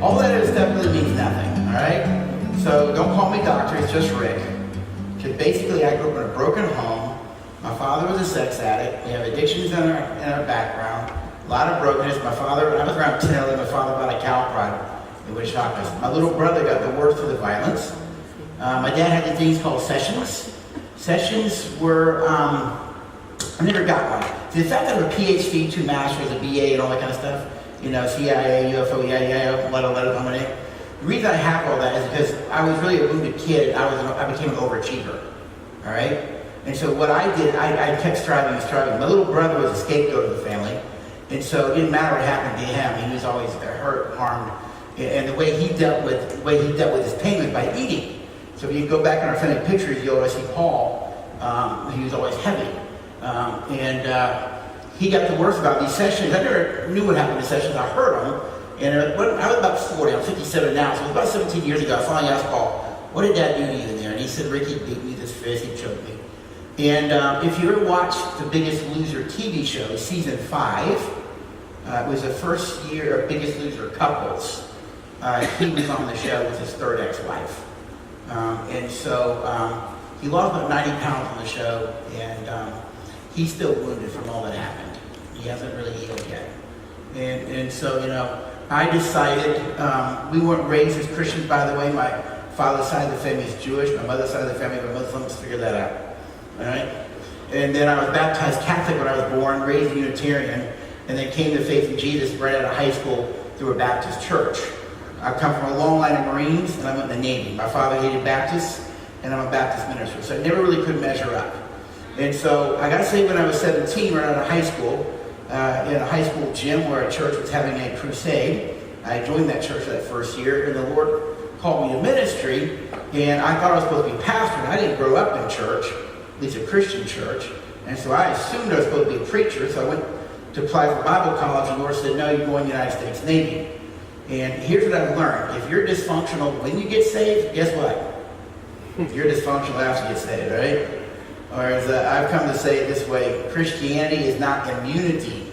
All that other stuff really means nothing, all right? So don't call me doctor, it's just Rick. Because basically I grew up in a broken home. My father was a sex addict. We have addictions in our background. A lot of brokenness. My father, when I was around 10 or 11, my father bought a cow prod in Wichita. My little brother got the worst of the violence. My dad had these things called sessions. Sessions were, I never got one. The fact that I have a PhD, 2 masters, a BA, and all that kind of stuff, you know, CIA, UFO, letter nominate. The reason I have all that is because I was really a wounded kid. I became an overachiever, all right? And so what I did, I kept striving and striving. My little brother was a scapegoat of the family, and so it didn't matter what happened to him. He was always hurt, harmed, and the way he dealt with his pain was by eating. So if you go back in our family pictures, you'll always see Paul. He was always heavy, he got the worst about these sessions. I never knew what happened to sessions. I heard them, and when I was about 40. I'm 57 now, so it was about 17 years ago. I finally asked Paul, "What did Dad do to you in there?" And he said, "Ricky beat me with his fist. He choked me." And if you ever watched The Biggest Loser TV show, season 5, it was the first year of Biggest Loser couples. He was on the show with his third ex-wife. He lost about 90 pounds on the show, and he's still wounded from all that happened. He hasn't really healed yet. And so, you know, I decided, we weren't raised as Christians, by the way. My father's side of the family is Jewish. My mother's side of the family are Muslims. Figure that out. All right? And then I was baptized Catholic when I was born, raised Unitarian, and then came to faith in Jesus right out of high school through a Baptist church. I come from a long line of Marines, and I went in the Navy. My father hated Baptists, and I'm a Baptist minister, so I never really could measure up. And so I got saved when I was 17, right out of high school, in a high school gym where a church was having a crusade. I joined that church that first year, and the Lord called me to ministry, and I thought I was supposed to be a pastor, and I didn't grow up in church, at least a Christian church, and so I assumed I was supposed to be a preacher, so I went to apply for Bible college, and the Lord said, "No, you're going to the United States Navy." And here's what I've learned. If you're dysfunctional when you get saved, guess what? You're dysfunctional after you get saved, right? Or as I've come to say it this way, Christianity is not immunity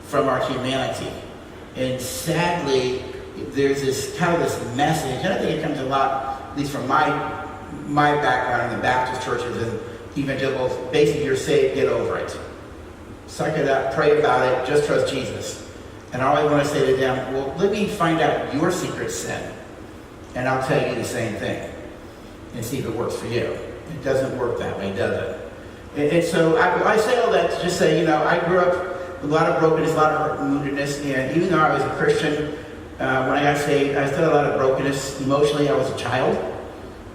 from our humanity. And sadly, there's this kind of this message, and I think it comes a lot, at least from my background in the Baptist churches and evangelicals, basically you're saved, get over it. Suck it up, pray about it, just trust Jesus. And I always want to say to them, well, let me find out your secret sin, and I'll tell you the same thing, and see if it works for you. It doesn't work that way, does it? And so I say all that to just say, you know, I grew up with a lot of brokenness, a lot of hurt and woundedness, and even though I was a Christian, when I got saved, I still had a lot of brokenness. Emotionally, I was a child.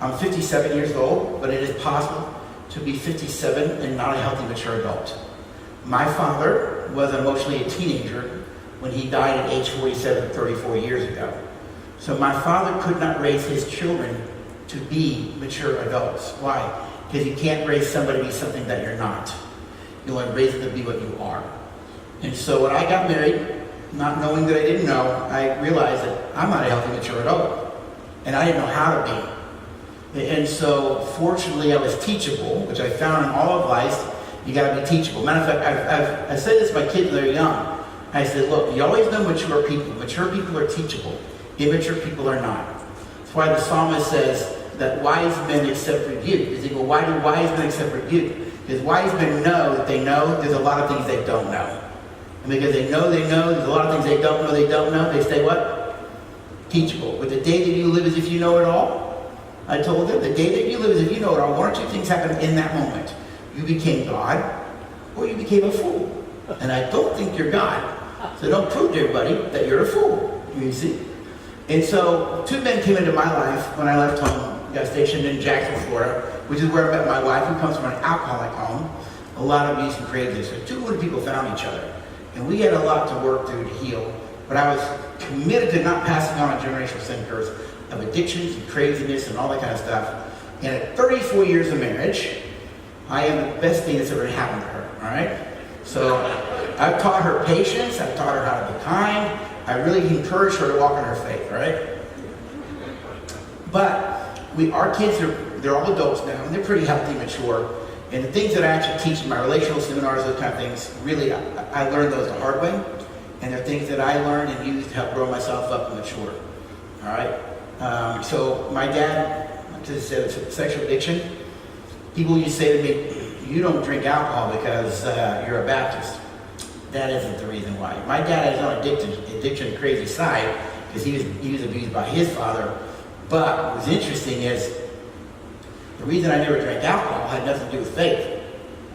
I'm 57 years old, but it is possible to be 57 and not a healthy, mature adult. My father was emotionally a teenager when he died at age 47, 34 years ago. So my father could not raise his children to be mature adults. Why? Because you can't raise somebody to be something that you're not. You want to raise them to be what you are. And so when I got married, not knowing that I didn't know, I realized that I'm not a healthy, mature adult. And I didn't know how to be. And so fortunately I was teachable, which I found in all of life, you got to be teachable. Matter of fact, I say this to my kids when they're young. I said, look, you always know mature people. Mature people are teachable. Immature people are not. That's why the psalmist says that wise men accept rebuke. Because they go, why do wise men accept rebuke? Because wise men know that they know there's a lot of things they don't know. And because they know there's a lot of things they don't know, they stay what? Teachable. But the day that you live as if you know it all, I told them, the day that you live as if you know it all, one or two things happen in that moment. You became God, or you became a fool. And I don't think you're God. So don't prove to everybody that you're a fool, you see. And so 2 men came into my life when I left home, got stationed in Jacksonville, Florida, which is where I met my wife, who comes from an alcoholic home, a lot of abuse and craziness. So 2 wounded people found each other. And we had a lot to work through to heal. But I was committed to not passing on a generational sin curse of addictions and craziness and all that kind of stuff. And at 34 years of marriage, I am the best thing that's ever happened to her, all right? So I've taught her patience, I've taught her how to be kind, I really encourage her to walk in her faith, right? But our kids, they're all adults now, and they're pretty healthy, mature. And the things that I actually teach in my relational seminars, those kind of things, really, I learned those the hard way. And they're things that I learned and used to help grow myself up and mature. all right? So my dad, to sexual addiction, people used to say to me, you don't drink alcohol because you're a Baptist. That isn't the reason why. My dad has no addiction crazy side because he was abused by his father. But what was interesting is the reason I never drank alcohol had nothing to do with faith.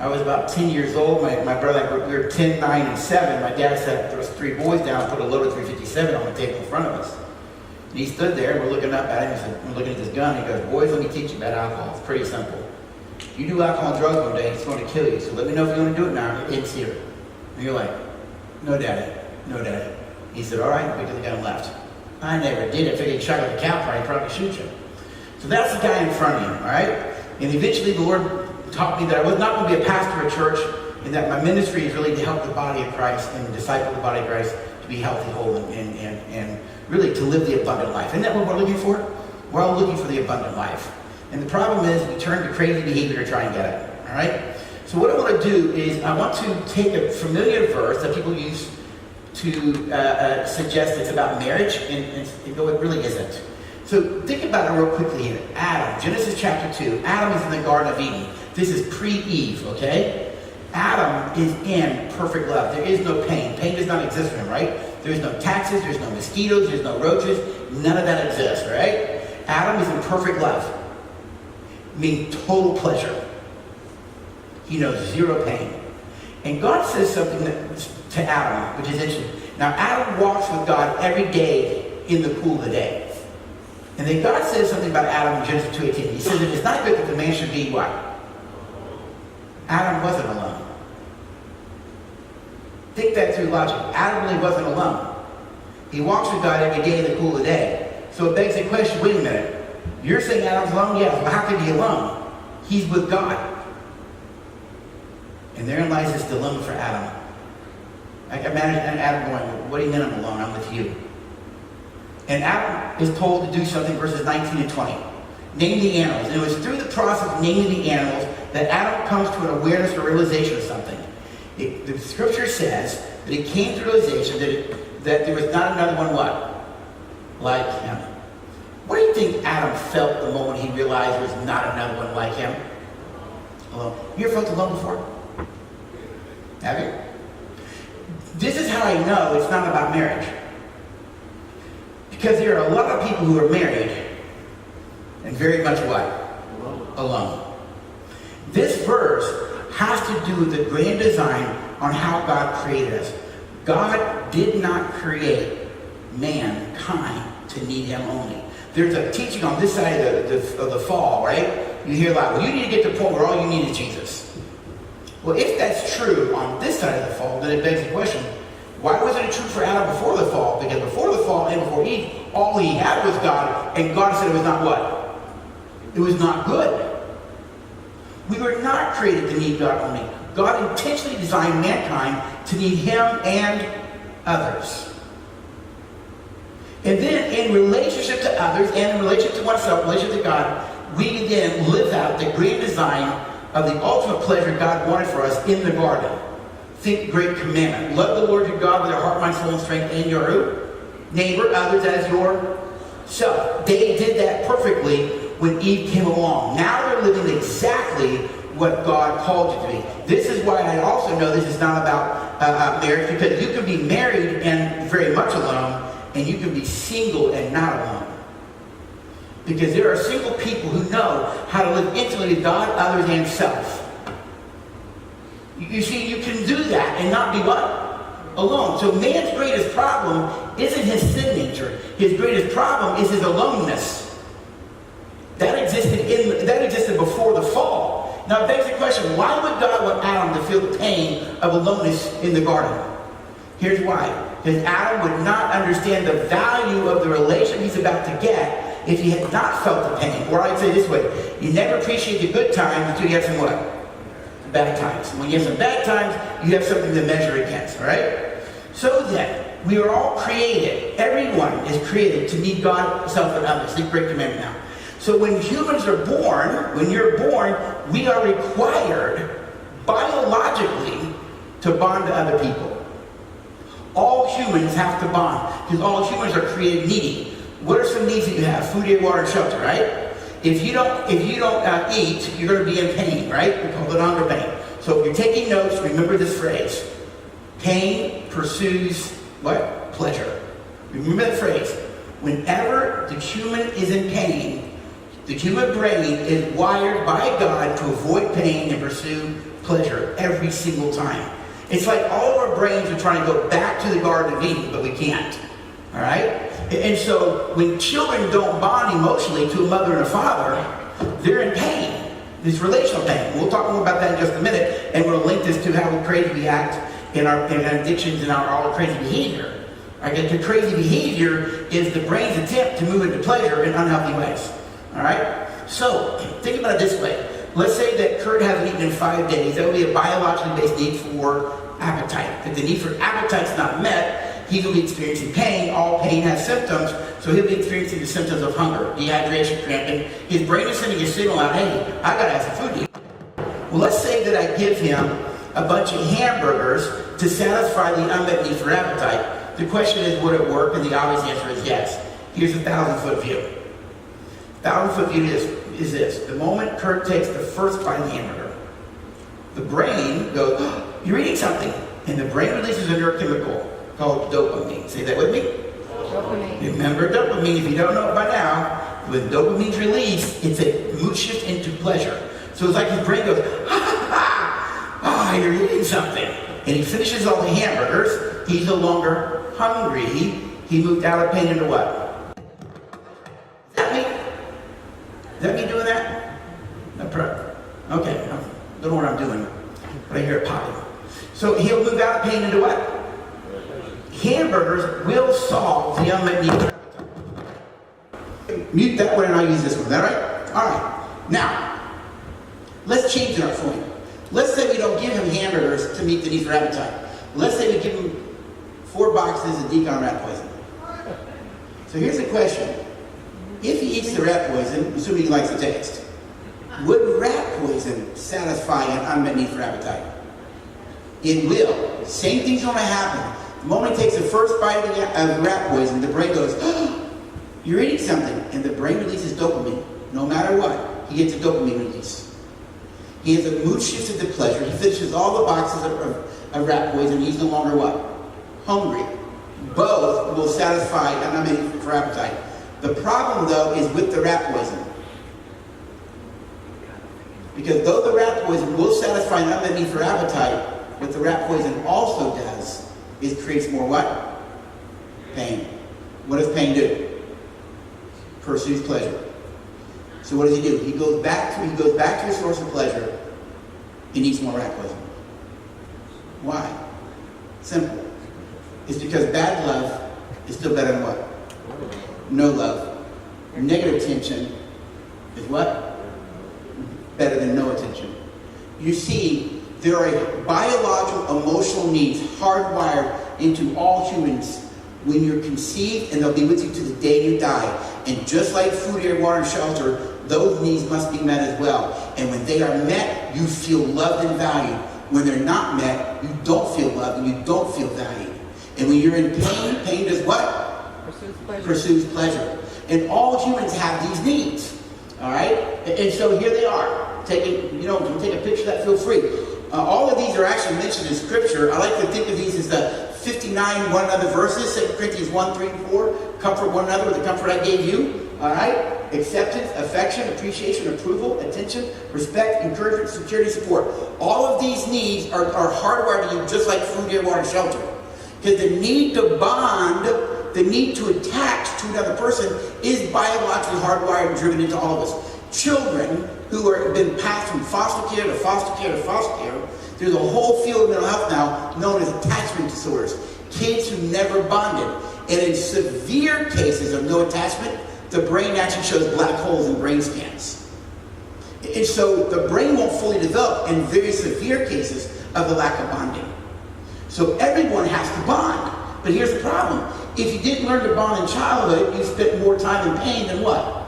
I was about 10 years old. My brother, we were 10, 9, and 7. My dad sat there was 3 boys down and put a loaded 357 on the table in front of us. And he stood there, and we're looking up at him, and we're looking at this gun. He goes, boys, let me teach you about alcohol. It's pretty simple. You do alcohol and drugs one day, it's going to kill you. So let me know if you want to do it now. It's here. And you're like, no, Daddy. No, Daddy. He said, all right, pick up the gun and left. I never did it. If I get shot like a cow, I'd probably shoot you. So that's the guy in front of you, all right? And eventually the Lord taught me that I was not going to be a pastor of a church, and that my ministry is really to help the body of Christ and disciple the body of Christ to be healthy, whole, and really to live the abundant life. Isn't that what we're looking for? We're all looking for the abundant life. And the problem is we turn to crazy behavior to try and get it, all right? So what I want to do is I want to take a familiar verse that people use to suggest it's about marriage, and no, it really isn't. So think about it real quickly here. Adam, Genesis chapter 2. Adam is in the Garden of Eden. This is pre-Eve, okay? Adam is in perfect love. There is no pain. Pain does not exist for him, right? There's no taxes, there's no mosquitoes, there's no roaches. None of that exists, right? Adam is in perfect love. Meaning total pleasure. He knows zero pain. And God says something to Adam, which is interesting. Now, Adam walks with God every day in the cool of the day. And then God says something about Adam in Genesis 2:18. He says, it is not good that the man should be what? Adam wasn't alone. Think that through logic. Adam really wasn't alone. He walks with God every day in the cool of the day. So it begs the question, wait a minute. You're saying Adam's alone? Yeah, well, how could he be alone? He's with God. And therein lies this dilemma for Adam. I can imagine Adam going, what do you mean I'm alone? I'm with you. And Adam is told to do something, verses 19 and 20. Name the animals. And it was through the process of naming the animals that Adam comes to an awareness or realization of something. The scripture says that he came to realization that there was not another one what? Like him. What do you think Adam felt the moment he realized there was not another one like him? Alone. You ever felt alone before? Have you? This is how I know it's not about marriage. Because there are a lot of people who are married and very much what? Alone. This verse has to do with the grand design on how God created us. God did not create mankind to need him only. There's a teaching on this side of the fall, right? You hear a lot, well, you need to get to the point where all you need is Jesus. Well, if that's true on this side of the fall, then it begs the question, why wasn't it true for Adam before the fall? Because before the fall and before Eve, all he had was God, and God said it was not what? It was not good. We were not created to need God only. God intentionally designed mankind to need him and others. And then in relationship to others and in relationship to oneself, relationship to God, we then live out the great design of the ultimate pleasure God wanted for us in the garden. Think great commandment. Love the Lord your God with your heart, mind, soul, and strength, and your neighbor, others as yourself. They did that perfectly when Eve came along. Now they're living exactly what God called you to be. This is why I also know this is not about marriage, because you can be married and very much alone, and you can be single and not alone. Because there are single people who know how to live intimately with God, others, and self. You see, you can do that and not be what? Alone. So man's greatest problem isn't his signature. His greatest problem is his aloneness. That existed before the fall. Now it begs the question, why would God want Adam to feel the pain of aloneness in the garden? Here's why. Because Adam would not understand the value of the relation he's about to get if he had not felt the pain. Or I'd say this way, you never appreciate the good times until you have some what? Bad times. When you have some bad times, you have something to measure against, all right? So then, we are all created, everyone is created to need God, self, and others. Think great commandment now. So when humans are born, when you're born, we are required biologically to bond to other people. All humans have to bond because all humans are created needy. What are some needs that you have? Food, air, water, and shelter, right? If you don't eat, you're going to be in pain, right? We call it hunger pain. So if you're taking notes, remember this phrase. Pain pursues what? Pleasure. Remember that phrase. Whenever the human is in pain, the human brain is wired by God to avoid pain and pursue pleasure every single time. It's like all of our brains are trying to go back to the Garden of Eden, but we can't. All right? And so when children don't bond emotionally to a mother and a father, they're in pain. There's relational pain. We'll talk more about that in just a minute, and we'll link this to how crazy we act in our addictions and all our crazy behavior. Right? The crazy behavior is the brain's attempt to move into pleasure in unhealthy ways. All right? So think about it this way. Let's say that Kurt hasn't eaten in 5 days. That would be a biologically based need for appetite. If the need for appetite's not met, he's going to be experiencing pain. All pain has symptoms, so he'll be experiencing the symptoms of hunger, dehydration, cramping. His brain is sending a signal out, hey, I got to have some food to eat. Well, let's say that I give him a bunch of hamburgers to satisfy the unmet need for appetite. The question is, would it work? And the obvious answer is yes. Here's a 1,000-foot view. 1,000-foot view is this. The moment Kurt takes the first bite of the hamburger, the brain goes, oh, you're eating something. And the brain releases a neurochemical called dopamine. Say that with me? Dopamine. Remember dopamine. If you don't know it by now, when dopamine's released, it's a mood shift into pleasure. So it's like his brain goes, ha ha ha, ah, you're eating something. And he finishes all the hamburgers. He's no longer hungry. He moved out of pain into what? Is that me? Is that me doing that? Okay, I don't know what I'm doing, but I hear it popping. So he'll move out of pain into what? Hamburgers will solve the unmet need. Mute that one and I'll use this one. Is that right? All right. Now, let's change it up for you. Let's say we don't give him hamburgers to meet the need for appetite. Let's say we give him 4 boxes of decon rat poison. So here's the question. If he eats the rat poison, assuming he likes the taste, would rat poison satisfy an unmet need for appetite? It will. Same thing's going to happen. The moment he takes the first bite of rat poison, the brain goes, oh, you're eating something. And the brain releases dopamine. No matter what, he gets a dopamine release. He has a mood shift into pleasure. He finishes all the boxes of rat poison. He's no longer what? Hungry. Both will satisfy an unmet need for appetite. The problem, though, is with the rat poison. Because though the rat poison will satisfy an unmet need for appetite, what the rat poison also does is creates more what? Pain. What does pain do? Pursues pleasure. So what does he do? He goes back to his source of pleasure and eats more rat poison. Why? Simple. It's because bad love is still better than what? No love. Negative attention is what? Better than no attention. You see, there are biological, emotional needs hardwired into all humans when you're conceived, and they'll be with you to the day you die. And just like food, air, water, and shelter, those needs must be met as well. And when they are met, you feel loved and valued. When they're not met, you don't feel loved and you don't feel valued. And when you're in pain, pain does what? Pursues pleasure. And all humans have these needs. All right? And so here they are. Take a picture of that, feel free. All of these are actually mentioned in Scripture. I like to think of these as the 59 one another verses, 2 Corinthians 1, 3, and 4. Comfort one another with the comfort I gave you. All right? Acceptance, affection, appreciation, approval, attention, respect, encouragement, security, support. All of these needs are hardwired to you just like food, air, water, and shelter. Because the need to bond, the need to attach to another person is biologically hardwired and driven into all of us. Children who have been passed from foster care to foster care to foster care, there's a whole field of mental health now known as attachment disorders. Kids who never bonded. And in severe cases of no attachment, the brain actually shows black holes in brain scans. And so the brain won't fully develop in very severe cases of the lack of bonding. So everyone has to bond. But here's the problem. If you didn't learn to bond in childhood, you spent more time in pain than what?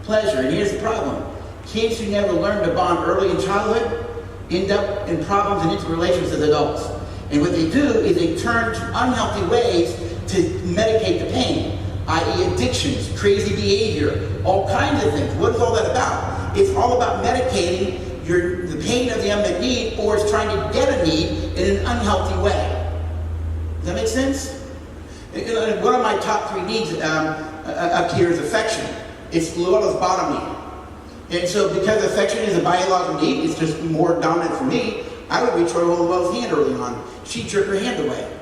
Pleasure. And here's the problem. Kids who never learn to bond early in childhood end up in problems and into relationships as adults. And what they do is they turn to unhealthy ways to medicate the pain. i.e. addictions, crazy behavior, all kinds of things. What is all that about? It's all about medicating the pain of the unmet need, or it's trying to get a need in an unhealthy way. Does that make sense? One of my top 3 needs up here is affection. It's Luella's bottom need. And so because affection is a biological need, it's just more dominant for me, I would reach for Luella's hand early on. She'd jerk her hand away.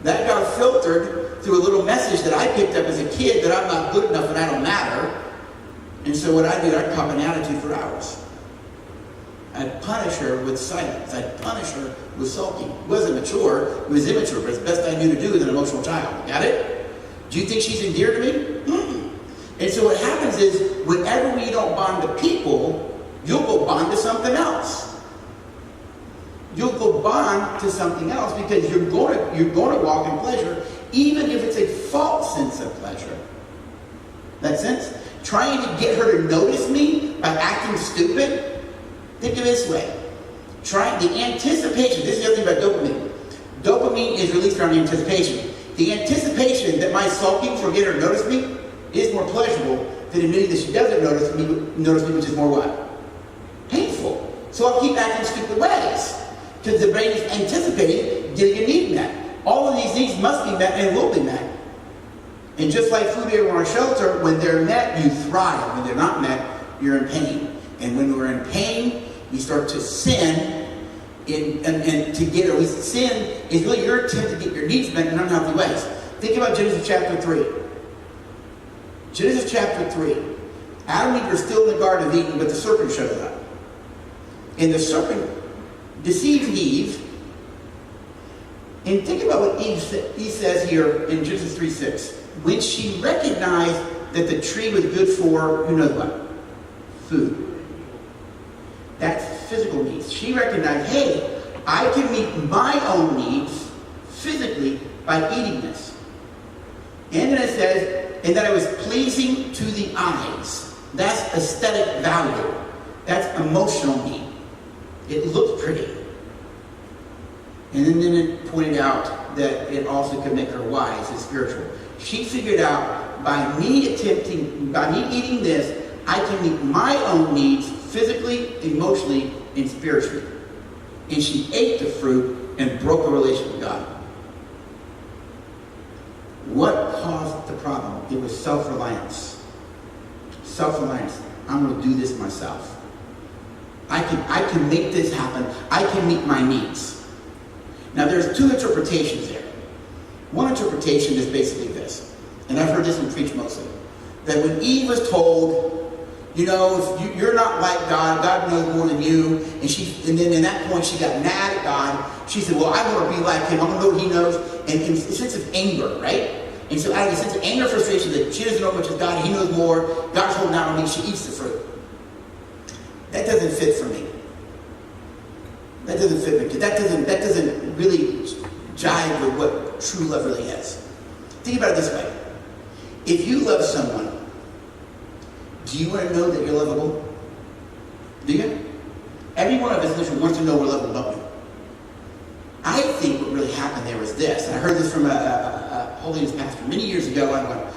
That got filtered through a little message that I picked up as a kid that I'm not good enough and I don't matter. And so what I did, I'd cop an attitude for hours. I'd punish her with silence. I'd punish her with sulking. It wasn't mature, it was immature, but it's the best I knew to do with an emotional child. Got it? Do you think she's endeared to me? Mm-mm. And so what happens is, whenever we don't bond to people, you'll go bond to something else. You'll go bond to something else because you're going to walk in pleasure, even if it's a false sense of pleasure. That sense? Trying to get her to notice me by acting stupid. Think of it this way. The anticipation, this is the other thing about dopamine. Dopamine is released around anticipation. The anticipation that my sulking will get her to notice me is more pleasurable than admitting that she doesn't notice me, which is more what? Painful. So I'll keep acting stupid ways. Because the brain is anticipating getting a need met. All of these needs must be met and will be met. And just like food, air, or shelter, when they're met, you thrive. When they're not met, you're in pain. And when we're in pain, we start to sin. And to get, or we sin is really your attempt to get your needs met in unhealthy ways. Think about Genesis chapter 3. Genesis chapter 3. Adam and Eve are still in the Garden of Eden, but the serpent shows up. And the serpent deceives Eve. And think about what he says here in Genesis 3:6. When she recognized that the tree was good for, who knows what? Food. That's physical needs. She recognized, hey, I can meet my own needs physically by eating this. And then it says, and that it was pleasing to the eyes. That's aesthetic value. That's emotional need. It looked pretty. And then it pointed out that it also could make her wise and spiritual. She figured out by me eating this, I can meet my own needs physically, emotionally, and spiritually. And she ate the fruit and broke a relationship with God. What caused the problem? It was self-reliance. Self-reliance. I'm going to do this myself. I can make this happen. I can meet my needs. Now there's 2 interpretations there. One interpretation is basically this, and I've heard this one preached mostly, that when Eve was told, you know, if you're not like God, God knows more than you, and then in that point she got mad at God. She said, well, I want to be like him. I want to know what he knows, and a sense of anger, right? And so out of a sense of anger, frustration that she doesn't know much as God, and he knows more, God's holding out on me, she eats the fruit. That doesn't fit for me. That doesn't fit me, because that doesn't really jive with what true love really is. Think about it this way. If you love someone, do you want to know that you're lovable? Do you? Every one of us literally wants to know we're lovable, don't we? I think what really happened there was this, and I heard this from a holiness pastor many years ago, and I went,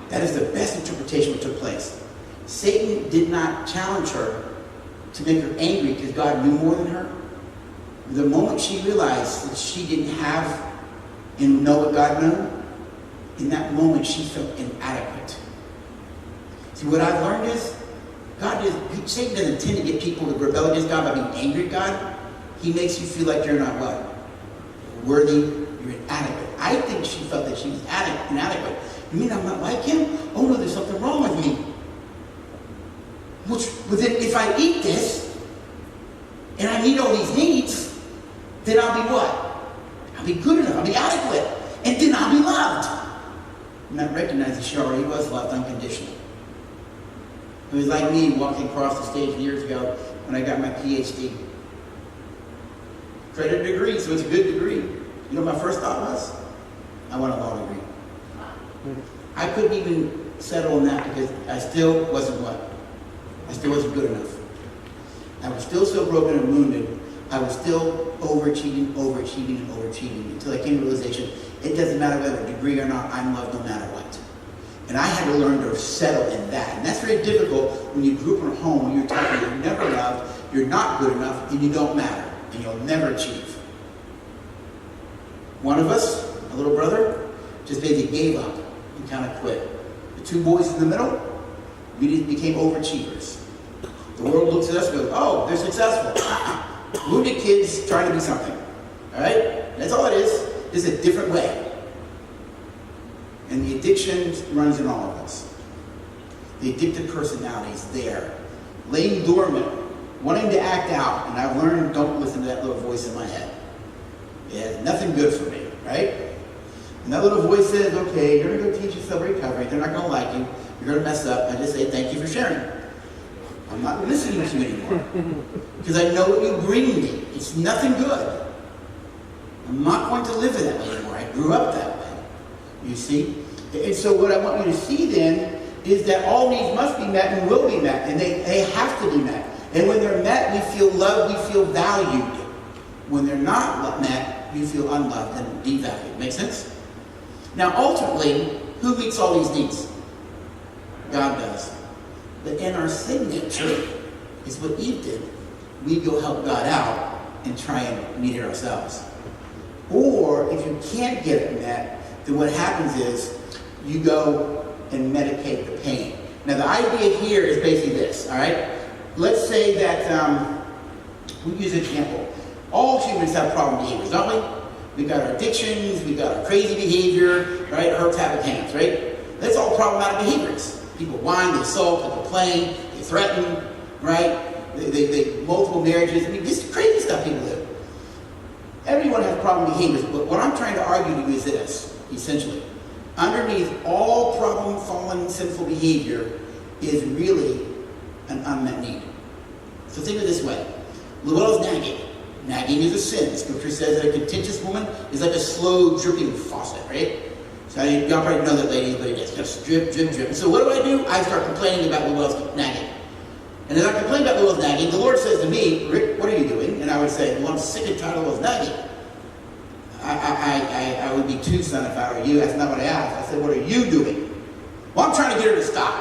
that is the best interpretation of what took place. Satan did not challenge her to make her angry because God knew more than her. The moment she realized that she didn't have and know what God knew, in that moment she felt inadequate. See, what I've learned is, Satan doesn't tend to get people to rebel against God by being angry at God. He makes you feel like you're not what? Worthy, you're inadequate. I think she felt that she was inadequate. You mean I'm not like him? Oh no, there's something wrong with me. But then if I eat this, and I meet all these needs, then I'll be what? I'll be good enough, I'll be adequate, and then I'll be loved. Not recognizing she already was loved unconditionally. It was like me walking across the stage years ago when I got my PhD. Credit degree, so it's a good degree. You know what my first thought was? I want a law degree. I couldn't even settle on that because I still wasn't what? I still wasn't good enough. I was still so broken and wounded. I was still overachieving until I came to the realization, it doesn't matter whether I have a degree or not, I'm loved no matter what. And I had to learn to settle in that. And that's very difficult when you grew up in a home where you're taught you're never loved, you're not good enough, and you don't matter, and you'll never achieve. One of us, a little brother, just basically gave up and kind of quit. The two boys in the middle, we became overachievers. The world looks at us and goes, oh, they're successful. Wounded kids trying to be something. All right? That's all it is. It's a different way. And the addiction runs in all of us. The addicted personality is there, laying dormant, wanting to act out. And I've learned, don't listen to that little voice in my head. It has nothing good for me, right? And that little voice says, okay, you're going to go teach yourself recovery. They're not going to like you. You're going to mess up. I just say, thank you for sharing. I'm not listening to you anymore. Because I know what you bring me. It's nothing good. I'm not going to live in that way anymore. I grew up that way. You see? And so what I want you to see then is that all needs must be met and will be met. And they have to be met. And when they're met, we feel loved, we feel valued. When they're not met, you feel unloved and devalued. Make sense? Now, ultimately, who meets all these needs? God does. But in our signature is what Eve did. We go help God out and try and meet it ourselves. Or if you can't get it met, then what happens is you go and medicate the pain. Now, the idea here is basically this, all right? Let's say that, we use an example. All humans have problem behaviors, don't we? We've got our addictions, we've got our crazy behavior, right? Hurts, habit, hands, right? That's all problematic behaviors. People whine, they sulk, they complain, they threaten, right? They multiple marriages. I mean, just crazy stuff people do. Everyone has problem behaviors, but what I'm trying to argue to you is this, essentially. Underneath all problem, fallen, sinful behavior is really an unmet need. So think of it this way. Llewellyn's nagging. Nagging is a sin. Scripture says that a contentious woman is like a slow dripping faucet, right? So y'all probably know that, ladies, but it just drip, drip, drip. And so what do? I start complaining about Llewellyn's nagging. And as I complain about Llewellyn's nagging, the Lord says to me, Rick, what are you doing? And I would say, well, I'm sick and tired of Llewellyn's nagging. I would be too, son, if I were you. That's not what I asked. I said, what are you doing? Well, I'm trying to get her to stop.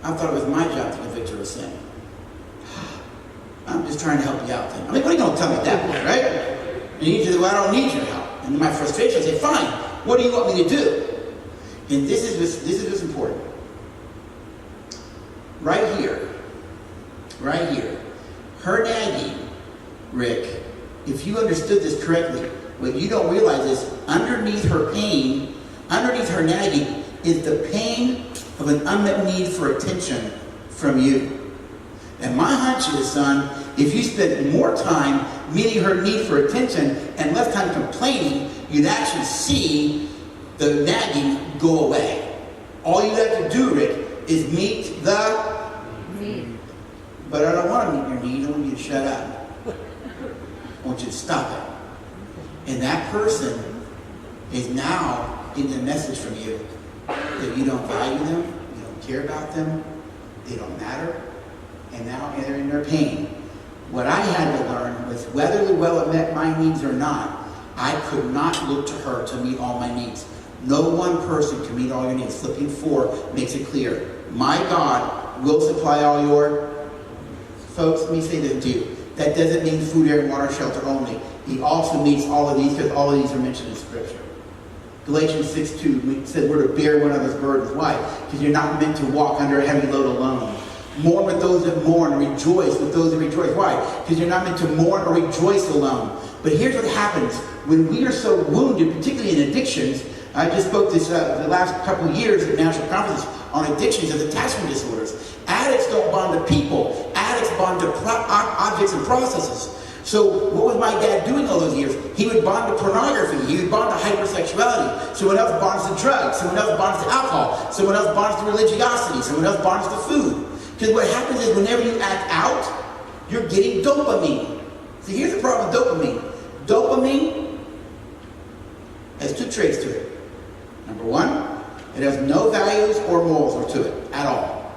I thought it was my job to convict her of sin. I'm just trying to help you out then. I mean, what are you going to tell me at that point, right? And you say, well, I don't need your help. And in my frustration, I say, fine, what do you want me to do? And this is what's important. Right here, her nagging, Rick, if you understood this correctly, what you don't realize is underneath her pain, underneath her nagging, is the pain of an unmet need for attention from you. And my hunch is, son, if you spent more time meeting her need for attention and less time complaining, you'd actually see the nagging go away. All you have to do, Rick, is meet the need. But I don't want to meet your need. I want you to shut up. I want you to stop it. And that person is now getting a message from you that you don't value them, you don't care about them, they don't matter, and now they're in their pain. What I had to learn was whether Llewellyn met my needs or not, I could not look to her to meet all my needs. No one person can meet all your needs. Philippians 4 makes it clear. My God will supply all your... Folks, let me say this to you. That doesn't mean food, air, and water, shelter only. He also meets all of these because all of these are mentioned in Scripture. Galatians 6:2 said we're to bear one another's burdens. Why? Because you're not meant to walk under a heavy load alone. Mourn with those that mourn, rejoice with those that rejoice. Why? Because you're not meant to mourn or rejoice alone. But here's what happens. When we are so wounded, particularly in addictions, I just spoke this the last couple of years at national conferences on addictions and attachment disorders. Addicts don't bond to people. Addicts bond to objects and processes. So what was my dad doing all those years? He would bond to pornography. He would bond to hypersexuality. Someone else bonds to drugs. Someone else bonds to alcohol. Someone else bonds to religiosity. Someone else bonds to food. Because what happens is whenever you act out, you're getting dopamine. See, here's the problem with dopamine. Dopamine has two traits to it. Number one, it has no values or morals to it at all.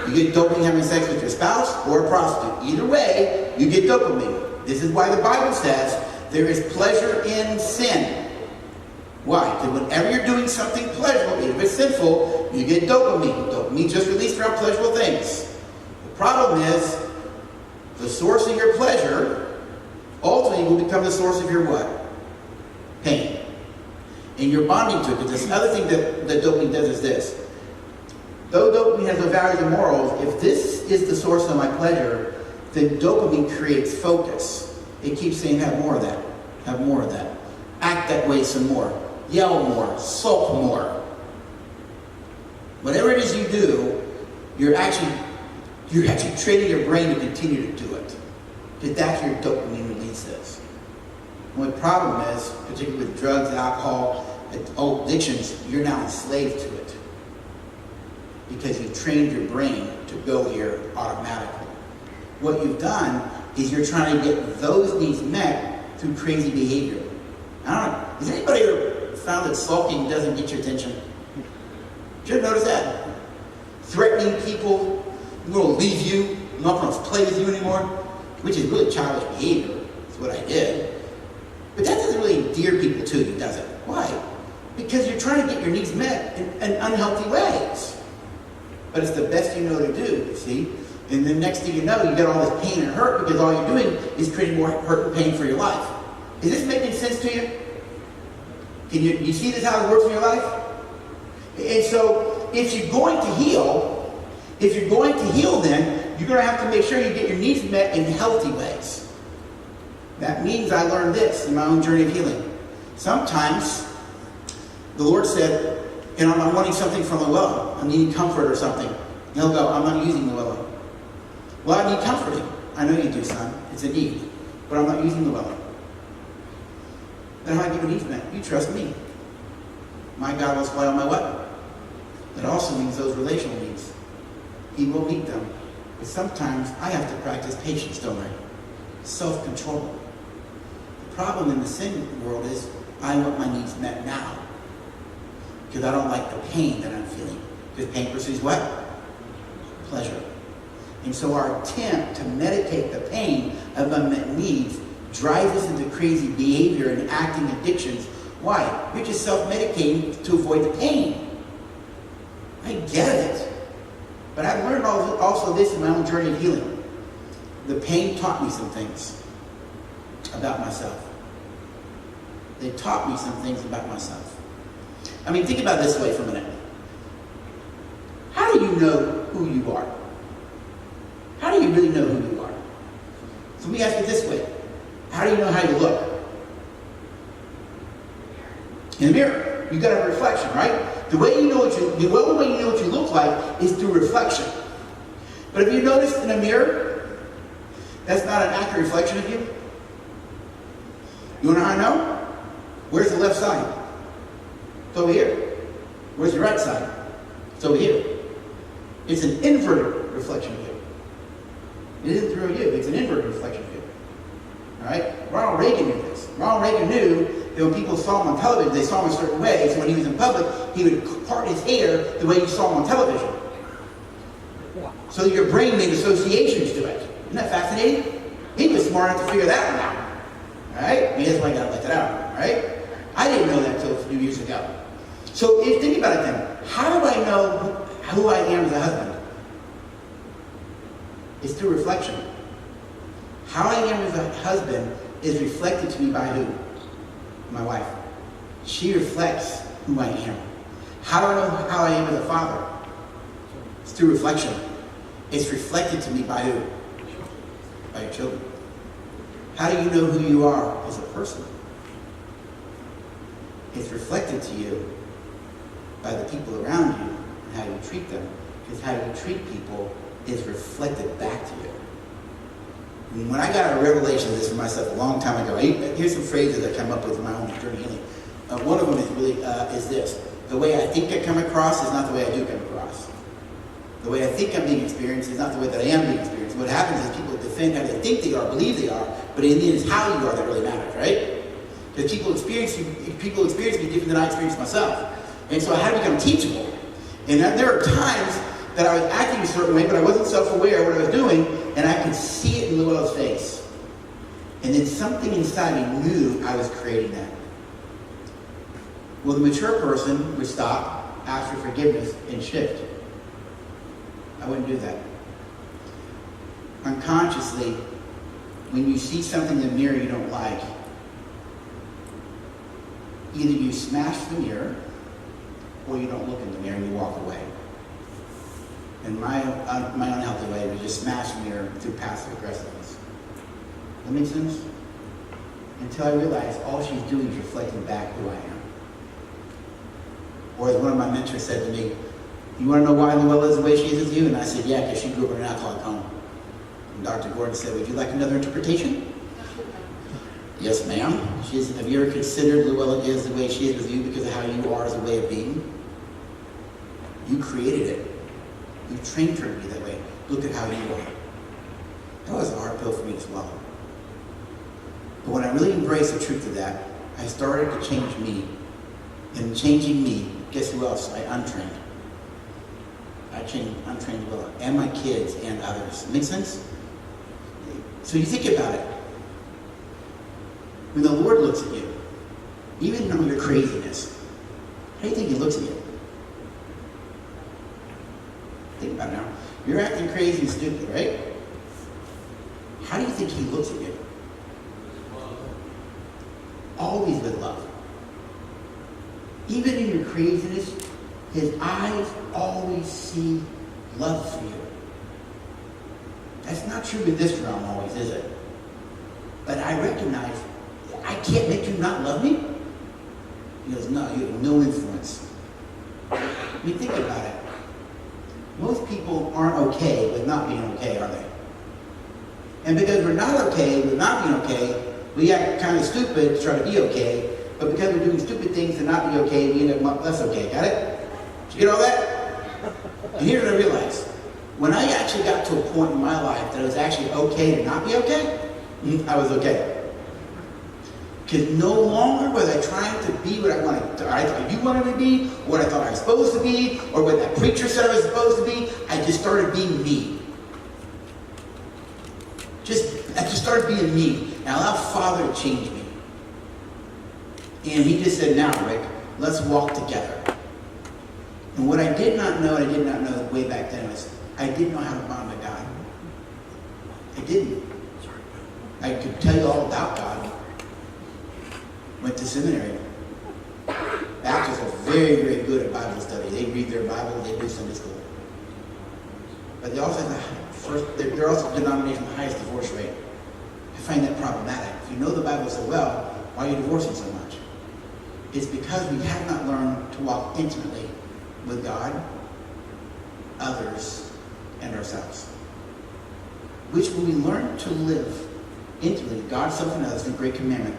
You get dopamine having sex with your spouse or a prostitute. Either way, you get dopamine. This is why the Bible says there is pleasure in sin. Why? Because whenever you're doing something pleasurable, even if it's sinful, you get dopamine. Dopamine just released around pleasurable things. The problem is, the source of your pleasure ultimately will become the source of your what? Pain. And you're bonding to it. Because this other thing that dopamine does is this. Though dopamine has no values and morals, if this is the source of my pleasure, then dopamine creates focus. It keeps saying, have more of that. Have more of that. Act that way some more. Yell more. Sulk more. Whatever it is you do, you're actually training your brain to continue to do it. Because that's your dopamine release is. And the problem is, particularly with drugs, alcohol, all addictions, you're now enslaved to it. Because you've trained your brain to go here automatically. What you've done is you're trying to get those needs met through crazy behavior. I don't know, has anybody ever found that sulking doesn't get your attention? Did you ever notice that? Threatening people, I'm going to leave you, I'm not going to play with you anymore, which is really childish behavior. That's what I did. But that doesn't really endear people to you, does it? Why? Because you're trying to get your needs met in unhealthy ways. But it's the best you know to do, you see? And the next thing you know, you get all this pain and hurt because all you're doing is creating more hurt and pain for your life. Is this making sense to you? Can you see this, how it works in your life? And so, if you're going to heal, then, you're going to have to make sure you get your needs met in healthy ways. That means I learned this in my own journey of healing. Sometimes, the Lord said, I'm wanting something from the well. I'm needing comfort or something. And He'll go, I'm not using the well. Well, I need comforting. I know you do, son. It's a need. But I'm not using the well. Then how do I give a needs met? You trust me. My God will supply all my what? That also means those relational needs. He will meet them. But sometimes I have to practice patience, don't I? Self-control. The problem in the sin world is I want my needs met now. Because I don't like the pain that I'm feeling. Because pain pursues what? Pleasure. And so our attempt to medicate the pain of unmet needs drives us into crazy behavior and acting addictions. Why? You're just self-medicating to avoid the pain. I get it. But I've learned also this in my own journey of healing. The pain taught me some things about myself. They taught me some things about myself. I mean, think about it this way for a minute. How do you know who you are? How do you really know who you are? So let me ask it this way. How do you know how you look? In the mirror. You've got a reflection, right? The way you know what you look like is through reflection. But have you noticed in a mirror, that's not an accurate reflection of you? You want to know how I know? Where's the left side? It's over here. Where's the right side? It's over here. It's an inverted reflection of you. It isn't through you, it's an inverted reflection of you. Alright? Ronald Reagan knew this. Ronald Reagan knew that when people saw him on television, they saw him a certain way, so when he was in public, he would part his hair the way you saw him on television. So that your brain made associations to it. Isn't that fascinating? He was smart enough to figure that one out. Alright? I mean, that's why I got to let that out. Right? I didn't know that until a few years ago. So if think about it then. How do I know who I am as a husband? It's through reflection. How I am as a husband is reflected to me by who? My wife. She reflects who I am. How do I know how I am as a father? It's through reflection. It's reflected to me by who? By your children. How do you know who you are as a person? It's reflected to you by the people around you and how you treat them. Because how you treat people is reflected back to you. And when I got a revelation of this for myself a long time ago, here's some phrases I come up with in my own journey healing. One of them is really is this: the way I think I come across is not the way I do come across. The way I think I'm being experienced is not the way that I am being experienced. What happens is people defend how they think they are, believe they are, but in the end, it's how you are that really matters, right? Because people experience me different than I experience myself. And so I had to become teachable. And there are times that I was acting a certain way, but I wasn't self-aware of what I was doing, and I could see it in Llewellyn's face. And then something inside me knew I was creating that. Well, the mature person would stop, ask for forgiveness, and shift. I wouldn't do that. Unconsciously, when you see something in the mirror you don't like, either you smash the mirror or you don't look in the mirror and you walk away. And my unhealthy way was just smash the mirror through passive aggressiveness. That makes sense? Until I realized all she's doing is reflecting back who I am. Or as one of my mentors said to me, you want to know why Luella is the way she is with you? And I said, yeah, because she grew up in an alcoholic home. And Dr. Gordon said, would you like another interpretation? Yes, ma'am. Have you ever considered Luella is the way she is with you because of how you are as a way of being? You created it. You trained her to be that way. Look at how you are. That was a hard pill for me to swallow. But when I really embraced the truth of that, I started to change me. And changing me, guess who else? I untrained. Untrained Luella, and my kids and others. Make sense? So you think about it. When the Lord looks at you, even though your craziness, how do you think He looks at you? Think about it now. You're acting crazy and stupid, right? How do you think He looks at you? Always with love. Even in your craziness, His eyes always see love for you. That's not true in this realm always, is it? But I recognize, I can't make you not love me. He goes, no, you have no influence. I mean, think about it. Most people aren't okay with not being okay, are they? And because we're not okay with not being okay, we act kind of stupid to try to be okay. But because we're doing stupid things to not be okay, we end up less okay. Got it? Did you get all that? And here's what I realized. When I actually got to a point in my life that it was actually okay to not be okay, I was okay. Because no longer was I trying to be what I thought you wanted me to be, or what I thought I was supposed to be, or what that preacher said I was supposed to be. I just started being me. I just started being me. And I allowed Father to change me. And He just said, now, Rick, let's walk together. And what I did not know way back then was, I didn't know how to bond with God. I didn't. I could tell you all about God. Went to seminary. Baptists are very, very good at Bible study. They read their Bible, they do Sunday school. But they also have they're also the denomination with the highest divorce rate. I find that problematic. If you know the Bible so well, why are you divorcing so much? It's because we have not learned to walk intimately with God, others, and ourselves. Which when we learn to live intimately with God, something else, the great commandment,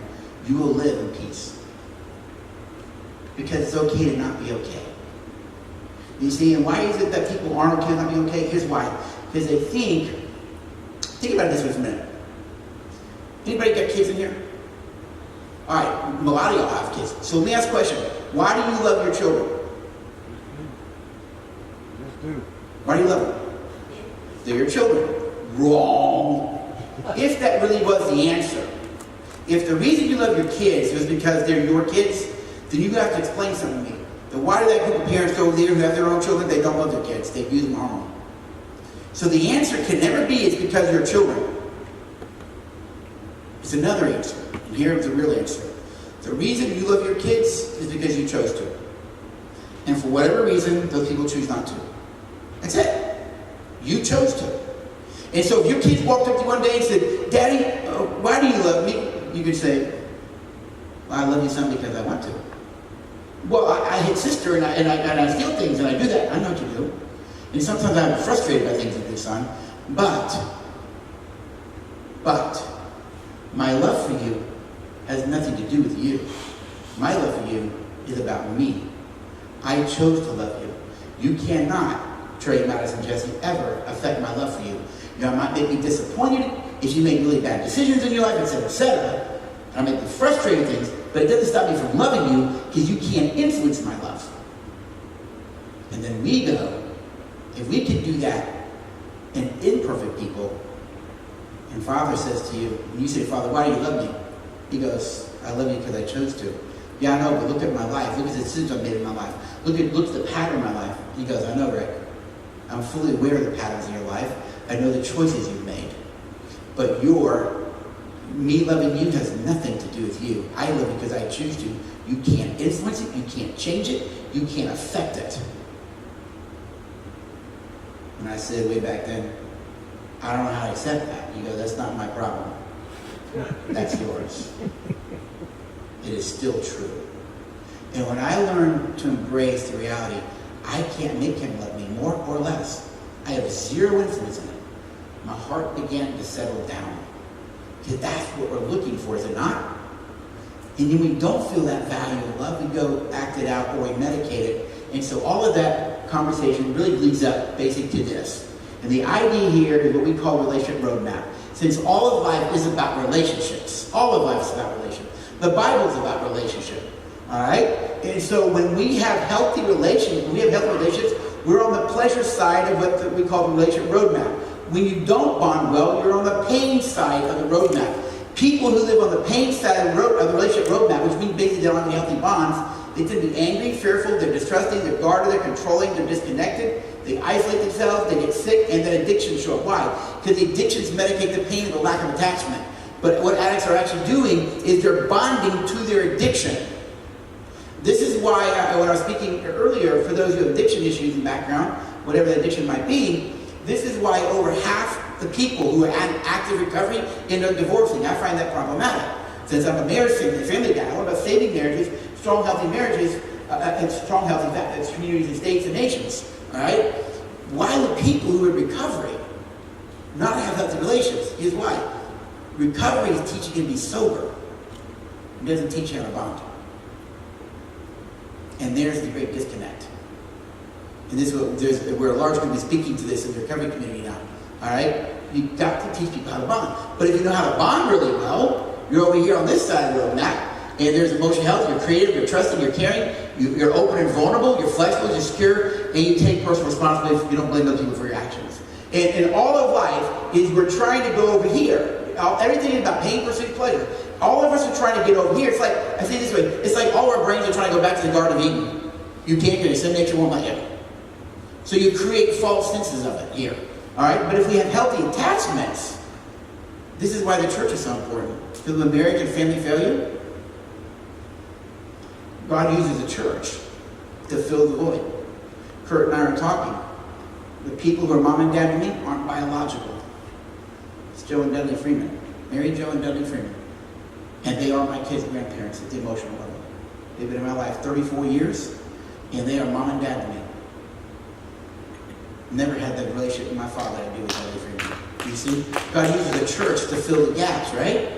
you will live in peace. Because it's okay to not be okay. You see, and why is it that people aren't okay with not being okay? Here's why. Because they think about this for a minute. Anybody got kids in here? All right, a lot of y'all have kids. So let me ask a question. Why do you love your children? Just do. Why do you love them? They're your children. Wrong. If that really was the answer, if the reason you love your kids was because they're your kids, then you have to explain something to me. Then why do that group of parents over there who have their own children, they don't love their kids? They abuse them hormone. So the answer can never be it's because you're children. It's another answer. And here's the real answer. The reason you love your kids is because you chose to. And for whatever reason, those people choose not to. That's it. You chose to. And so if your kids walked up to you one day and said, Daddy, why do you love me? You could say, well, I love you, son, because I want to. Well, I hit sister and I steal things and I do that. I know what you do. And sometimes I'm frustrated by things you do, son. But my love for you has nothing to do with you. My love for you is about me. I chose to love you. You cannot, Trey, Madison, Jesse, ever affect my love for you. You know, it might make me disappointed if you make really bad decisions in your life, etc., etc. I make me frustrated things, but it doesn't stop me from loving you because you can't influence my love. And then we go, if we can do that in imperfect people, and Father says to you, and you say, Father, why do you love me? He goes, I love you because I chose to. Yeah, I know, but look at my life. Look at the decisions I've made in my life. Look at the pattern of my life. He goes, I know, Rick. I'm fully aware of the patterns in your life. I know the choices you've made. But me loving you has nothing to do with you. I love you because I choose to. You can't influence it. You can't change it. You can't affect it. And I said way back then, I don't know how to accept that. You go, that's not my problem. That's yours. It is still true. And when I learned to embrace the reality, I can't make him love me more or less. I have zero influence in it. My heart began to settle down. Because that's what we're looking for, is it not? And when we don't feel that value of love, we go act it out or we medicate it. And so all of that conversation really leads up basically to this. And the idea here is what we call relationship roadmap. Since all of life is about relationships, all of life is about relationships. The Bible is about relationship. All right? And so when we have healthy relationships, we're on the pleasure side of what we call the relationship roadmap. When you don't bond well, you're on the pain side of the roadmap. People who live on the pain side of the relationship roadmap, which means basically they don't have any healthy bonds, they tend to be angry, fearful, they're distrusting, they're guarded, they're controlling, they're disconnected, they isolate themselves, they get sick, and then addictions show up. Why? Because the addictions medicate the pain of the lack of attachment. But what addicts are actually doing is they're bonding to their addiction. This is why, when I was speaking earlier, for those who have addiction issues in background, whatever the addiction might be, this is why over half the people who are in active recovery end up divorcing. I find that problematic. Since I'm a marriage family guy, I'm about saving marriages, strong, healthy marriages, and strong, healthy communities and states and nations. All right? Why would people who are in recovery not have healthy relationships? Here's why. Recovery is teaching you to be sober. It doesn't teach you how to bond. And there's the great disconnect. And this is what we're a large group is speaking to this in the recovery community now. All right? You've got to teach people how to bond. But if you know how to bond really well, you're over here on this side of the road, and there's emotional health, you're creative, you're trusting, you're caring, you're open and vulnerable, you're flexible, you're secure, and you take personal responsibility. You don't blame other people for your actions. And all of life is we're trying to go over here. Everything is about pain, pursuit, pleasure. All of us are trying to get over here. It's like, I say it this way, it's like all our brains are trying to go back to the Garden of Eden. You can't get it. Sin nature won't let you. So you create false senses of it here. All right? But if we have healthy attachments, this is why the church is so important. Because when marriage and family failure, God uses the church to fill the void. Kurt and I are talking. The people who are mom and dad to me aren't biological. It's Joe and Dudley Freeman. Mary Jo and Dudley Freeman. And they are my kids' grandparents at the emotional level. They've been in my life 34 years, and they are mom and dad to me. Never had that relationship with my father I do with Dudley Freeman. You see? God uses the church to fill the gaps, right?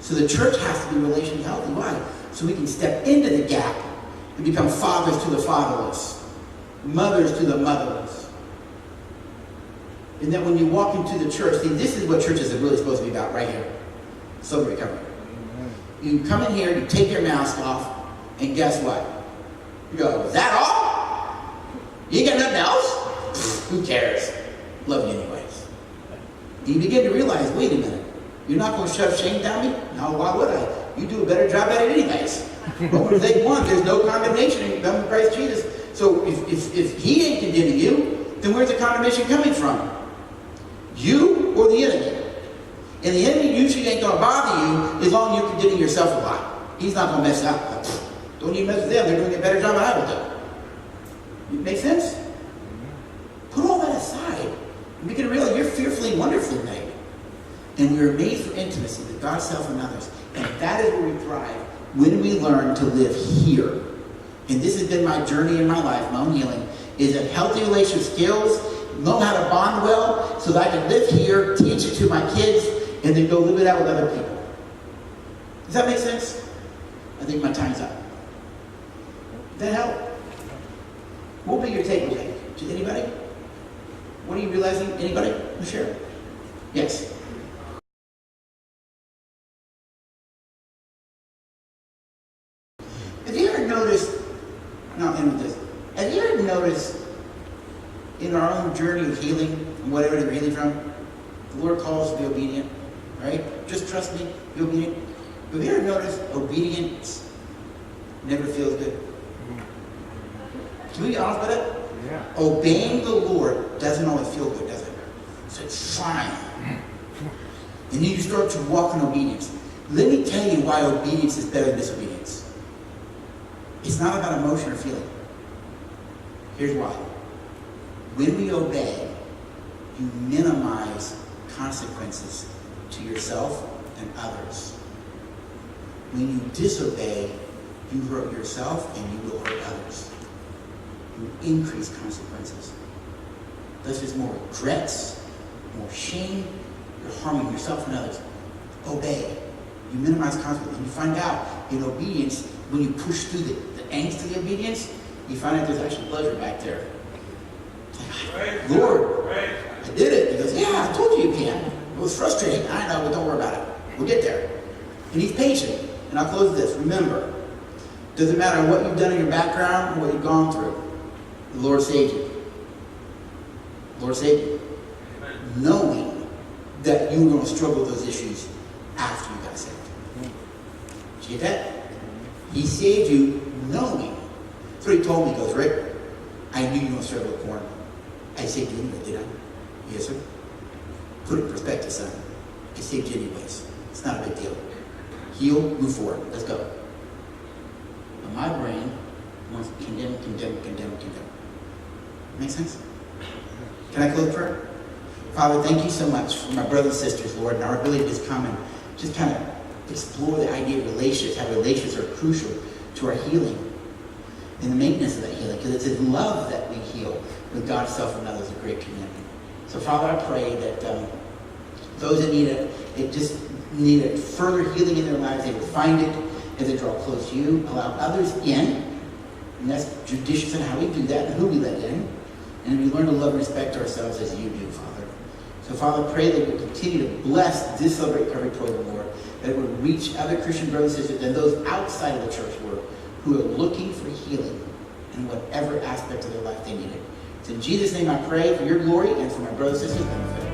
So the church has to be relationally healthy. Why? So we can step into the gap and become fathers to the fatherless, mothers to the motherless. And then when you walk into the church, see, this is what churches are really supposed to be about right here. Sober recovery. You come in here, you take your mask off, and guess what? You go, is that all? You ain't got nothing else? Who cares? Love you anyways. And you begin to realize, wait a minute, you're not going to shove shame down me? No, why would I? You do a better job at it anyways. Romans 8:1, there's no condemnation in Christ Jesus. So if he ain't condemning you, then where's the condemnation coming from? You or the enemy? And the enemy usually ain't going to bother you as long as you're condemning yourself a lot. He's not going to mess up. Don't even mess with them. They're doing a better job than I will do. Make sense? Put all that aside. And begin to realize you're fearfully and wonderfully made. And we're made for intimacy with God, self, and others. And that is where we thrive when we learn to live here. And this has been my journey in my life, my own healing, is that healthy relationship skills, know how to bond well so that I can live here, teach it to my kids, and then go live it out with other people. Does that make sense? I think my time's up. Did that help? What will be your takeaway? Anybody? What are you realizing? Anybody? Sure. Yes. Have you ever noticed, and I'll end with this, have you ever noticed in our own journey of healing, and whatever we're healing from, the Lord calls us to be obedient, right? Just trust me, be obedient. Have you ever noticed obedience never feels good. Can we be honest about it? Yeah. Obeying the Lord doesn't always feel good, does it? So it's trying. And then you start to walk in obedience. Let me tell you why obedience is better than disobedience. It's not about emotion or feeling. Here's why. When we obey, you minimize consequences to yourself and others. When you disobey, you hurt yourself and you will hurt others. You increase consequences. Thus there's more regrets, more shame. You're harming yourself and others. Obey. You minimize consequences. And you find out in obedience, when you push through the angst of the obedience, you find out there's actually pleasure back there. Like, Lord, I did it. He goes, yeah, I told you you can. It was frustrating. I know, but don't worry about it. We'll get there. And he's patient. And I'll close with this. Remember, doesn't matter what you've done in your background or what you've gone through. The Lord saved you. The Lord saved you. Knowing that you were going to struggle with those issues after you got saved. Did you get that? He saved you knowing. That's what he told me. He goes, Rick, I knew you were going to struggle with porn. I saved you anyway, did I? Yes, sir. Put it in perspective, son. I saved you anyways. It's not a big deal. Heal, move forward. Let's go. But my brain wants to condemn. Make sense? Can I close with prayer? Father, thank you so much for my brothers and sisters, Lord, and our ability to just come and just kind of explore the idea of relationships, how relationships are crucial to our healing and the maintenance of that healing, because it's in love that we heal with God, self, and others, a great community. So, Father, I pray that those that need a further healing in their lives, they will find it as they draw close to you, allow others in, and that's judicious in how we do that and who we let in, and we learn to love and respect ourselves as you do, Father. So, Father, pray that we will continue to bless this Celebrate Recovery program, Lord, that it would reach other Christian brothers and sisters and those outside of the church, Lord, who are looking for healing in whatever aspect of their life they need it. It's in Jesus' name I pray for your glory and for my brothers and sisters' benefit.